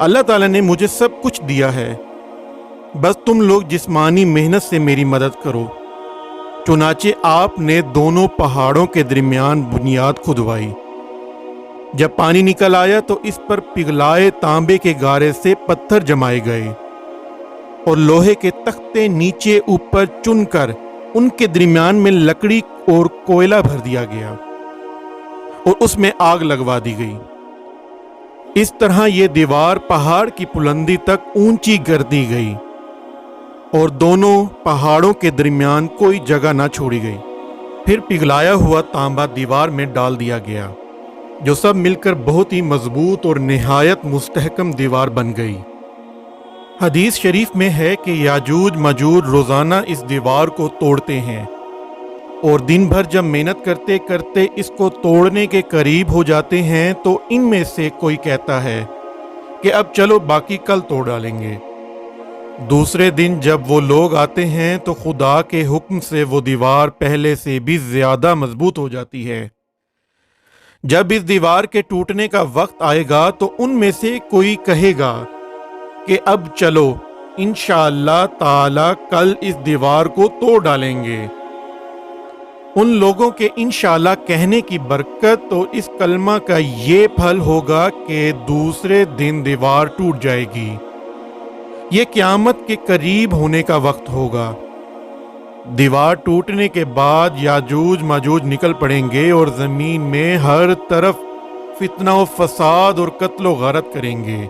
اللہ تعالیٰ نے مجھے سب کچھ دیا ہے، بس تم لوگ جسمانی محنت سے میری مدد کرو۔ چنانچہ آپ نے دونوں پہاڑوں کے درمیان بنیاد کھدوائی۔ جب پانی نکل آیا تو اس پر پگھلائے تانبے کے گارے سے پتھر جمائے گئے اور لوہے کے تختے نیچے اوپر چن کر ان کے درمیان میں لکڑی اور کوئلہ بھر دیا گیا اور اس میں آگ لگوا دی گئی۔ اس طرح یہ دیوار پہاڑ کی بلندی تک اونچی کر دی گئی اور دونوں پہاڑوں کے درمیان کوئی جگہ نہ چھوڑی گئی۔ پھر پگھلایا ہوا تانبا دیوار میں ڈال دیا گیا، جو سب مل کر بہت ہی مضبوط اور نہایت مستحکم دیوار بن گئی۔ حدیث شریف میں ہے کہ یاجوج ماجوج روزانہ اس دیوار کو توڑتے ہیں اور دن بھر جب محنت کرتے کرتے اس کو توڑنے کے قریب ہو جاتے ہیں تو ان میں سے کوئی کہتا ہے کہ اب چلو باقی کل توڑ ڈالیں گے۔ دوسرے دن جب وہ لوگ آتے ہیں تو خدا کے حکم سے وہ دیوار پہلے سے بھی زیادہ مضبوط ہو جاتی ہے۔ جب اس دیوار کے ٹوٹنے کا وقت آئے گا تو ان میں سے کوئی کہے گا کہ اب چلو انشاءاللہ تعالی کل اس دیوار کو توڑ ڈالیں گے۔ ان لوگوں کے انشاءاللہ کہنے کی برکت اور اس کلمہ کا یہ پھل ہوگا کہ دوسرے دن دیوار ٹوٹ جائے گی۔ یہ قیامت کے قریب ہونے کا وقت ہوگا۔ دیوار ٹوٹنے کے بعد یاجوج ماجوج نکل پڑیں گے اور زمین میں ہر طرف فتنہ و فساد اور قتل و غارت کریں گے۔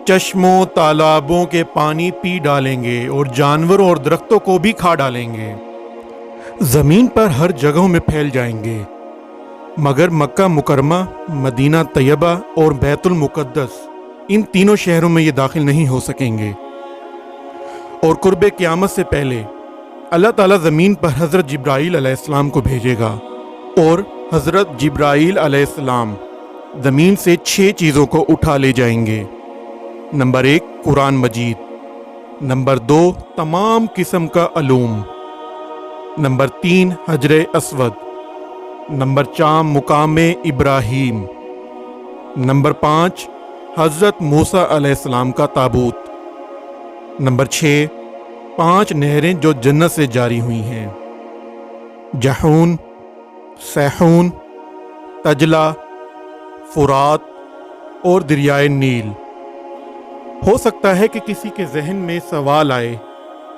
چشموں تالابوں کے پانی پی ڈالیں گے اور جانوروں اور درختوں کو بھی کھا ڈالیں گے۔ زمین پر ہر جگہوں میں پھیل جائیں گے، مگر مکہ مکرمہ، مدینہ طیبہ اور بیت المقدس، ان تینوں شہروں میں یہ داخل نہیں ہو سکیں گے۔ اور قرب قیامت سے پہلے اللہ تعالیٰ زمین پر حضرت جبرائیل علیہ السلام کو بھیجے گا، اور حضرت جبرائیل علیہ السلام زمین سے 6 چیزوں کو اٹھا لے جائیں گے۔ نمبر 1 قرآن مجید، نمبر 2 تمام قسم کا علوم، نمبر 3 حجر اسود، نمبر 4 مقام ابراہیم، نمبر 5 حضرت موسیٰ علیہ السلام کا تابوت، نمبر 6 5 نہریں جو جنت سے جاری ہوئی ہیں، جہون، سیحون، تجلا، فرات اور دریائے نیل۔ ہو سکتا ہے کہ کسی کے ذہن میں سوال آئے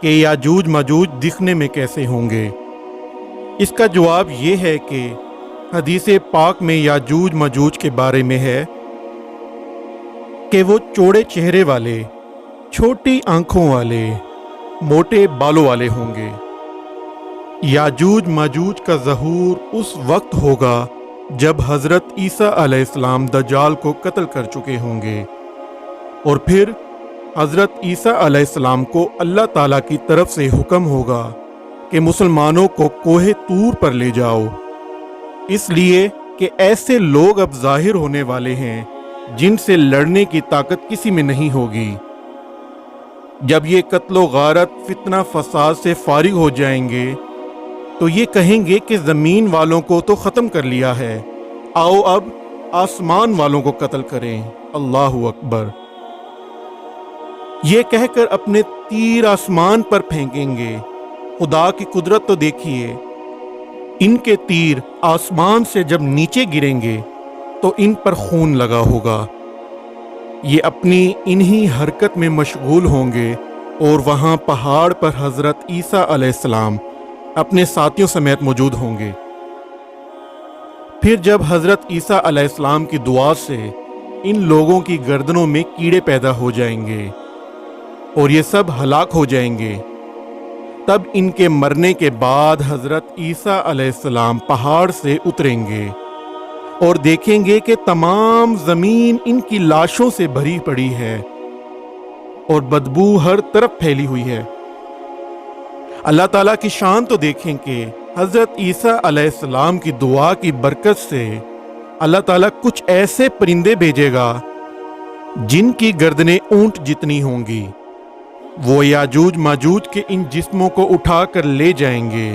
کہ یاجوج ماجوج دکھنے میں کیسے ہوں گے۔ اس کا جواب یہ ہے کہ حدیث پاک میں یاجوج ماجوج کے بارے میں ہے کہ وہ چوڑے چہرے والے، چھوٹی آنکھوں والے، موٹے بالوں والے ہوں گے۔ یاجوج ماجوج کا ظہور اس وقت ہوگا جب حضرت عیسیٰ علیہ السلام دجال کو قتل کر چکے ہوں گے، اور پھر حضرت عیسیٰ علیہ السلام کو اللہ تعالیٰ کی طرف سے حکم ہوگا کہ مسلمانوں کو کوہ طور پر لے جاؤ، اس لیے کہ ایسے لوگ اب ظاہر ہونے والے ہیں جن سے لڑنے کی طاقت کسی میں نہیں ہوگی۔ جب یہ قتل و غارت، فتنہ فساد سے فارغ ہو جائیں گے تو یہ کہیں گے کہ زمین والوں کو تو ختم کر لیا ہے، آؤ اب آسمان والوں کو قتل کریں۔ اللہ اکبر۔ یہ کہہ کر اپنے تیر آسمان پر پھینکیں گے۔ خدا کی قدرت تو دیکھیے، ان کے تیر آسمان سے جب نیچے گریں گے تو ان پر خون لگا ہوگا۔ یہ اپنی انہی حرکت میں مشغول ہوں گے، اور وہاں پہاڑ پر حضرت عیسیٰ علیہ السلام اپنے ساتھیوں سمیت موجود ہوں گے۔ پھر جب حضرت عیسیٰ علیہ السلام کی دعا سے ان لوگوں کی گردنوں میں کیڑے پیدا ہو جائیں گے اور یہ سب ہلاک ہو جائیں گے، تب ان کے مرنے کے بعد حضرت عیسیٰ علیہ السلام پہاڑ سے اتریں گے اور دیکھیں گے کہ تمام زمین ان کی لاشوں سے بھری پڑی ہے اور بدبو ہر طرف پھیلی ہوئی ہے۔ اللہ تعالیٰ کی شان تو دیکھیں کہ حضرت عیسیٰ علیہ السلام کی دعا کی برکت سے اللہ تعالیٰ کچھ ایسے پرندے بھیجے گا جن کی گردنیں اونٹ جتنی ہوں گی۔ وہ یاجوج ماجوج کے ان جسموں کو اٹھا کر لے جائیں گے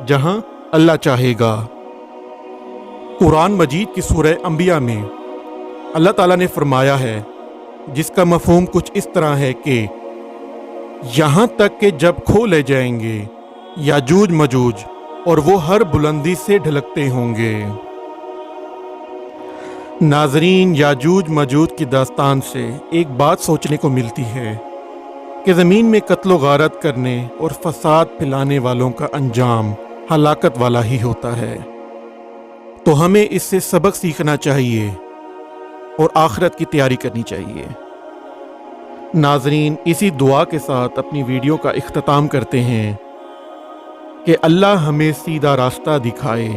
جہاں اللہ چاہے گا۔ قرآن مجید کی سورہ انبیاء میں اللہ تعالیٰ نے فرمایا ہے جس کا مفہوم کچھ اس طرح ہے کہ یہاں تک کہ جب کھو لے جائیں گے یاجوج مجوج اور وہ ہر بلندی سے ڈھلکتے ہوں گے۔ ناظرین، یاجوج ماجوج کی داستان سے ایک بات سوچنے کو ملتی ہے کہ زمین میں قتل و غارت کرنے اور فساد پھیلانے والوں کا انجام ہلاکت والا ہی ہوتا ہے، تو ہمیں اس سے سبق سیکھنا چاہیے اور آخرت کی تیاری کرنی چاہیے۔ ناظرین، اسی دعا کے ساتھ اپنی ویڈیو کا اختتام کرتے ہیں کہ اللہ ہمیں سیدھا راستہ دکھائے،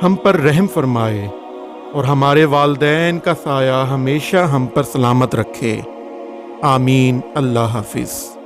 ہم پر رحم فرمائے اور ہمارے والدین کا سایہ ہمیشہ ہم پر سلامت رکھے۔ آمین۔ اللہ حافظ۔